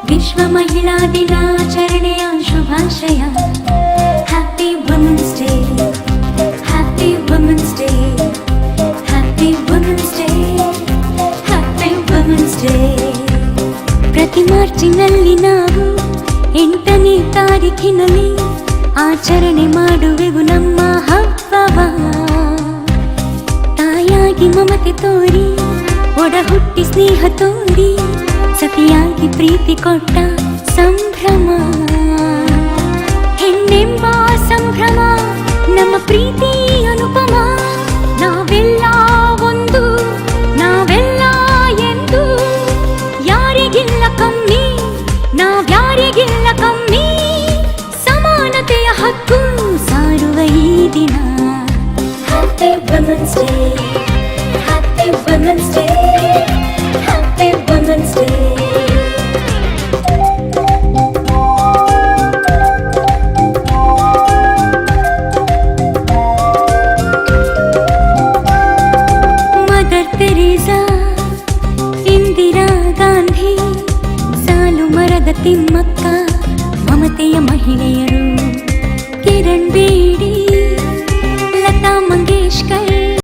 ವಿಶ್ವ ಮಹಿಳಾ ದಿನಾಚರಣೆಯ ಶುಭಾಶಯ. Happy women's day, happy women's day, happy women's day, happy women's day. ಪ್ರತಿ ಮಾರ್ಚಿನಲ್ಲಿ ನಾವು 8ನೇ ತಾರೀಖಿನಲ್ಲಿ ಆಚರಣೆ ಮಾಡುವೆವು ನಮ್ಮ ಹಬ್ಬವ. ತಾಯಾಗಿ ಮಮತೆ ತೋರಿ, ಒಡ ಹುಟ್ಟಿ ಸ್ನೇಹ ತೋರಿ, ಸತಿಯಾಗಿ ಪ್ರೀತಿ ಕೊಟ್ಟ ಸಂಭ್ರಮ. ಹೆಣ್ಣೆಂಬ ಸಂಭ್ರಮ, ನಮ್ಮ ಪ್ರೀತಿ ಅನುಪಮ. ನಾವೆಲ್ಲ ಒಂದು, ನಾವೆಲ್ಲ ಎಂದು, ಯಾರಿಗಿಲ್ಲ ಕಮ್ಮಿ, ನಾವ್ಯಾರಿಗಿಲ್ಲ ಕಮ್ಮಿ. ಸಮಾನತೆಯ ಹಕ್ಕು ಸಾರುವ ಈ ದಿನ. Happy women's day, happy women's day, happy women's day. Mother Teresa, Indira Gandhi, Saalumarada Thimmakka, ಮಮತೆಯ ಮಹಿಳೆಯರು. ಕಿರಣ್ ಬೇಡಿ, ಲತಾ ಮಂಗೇಶ್ಕರ್,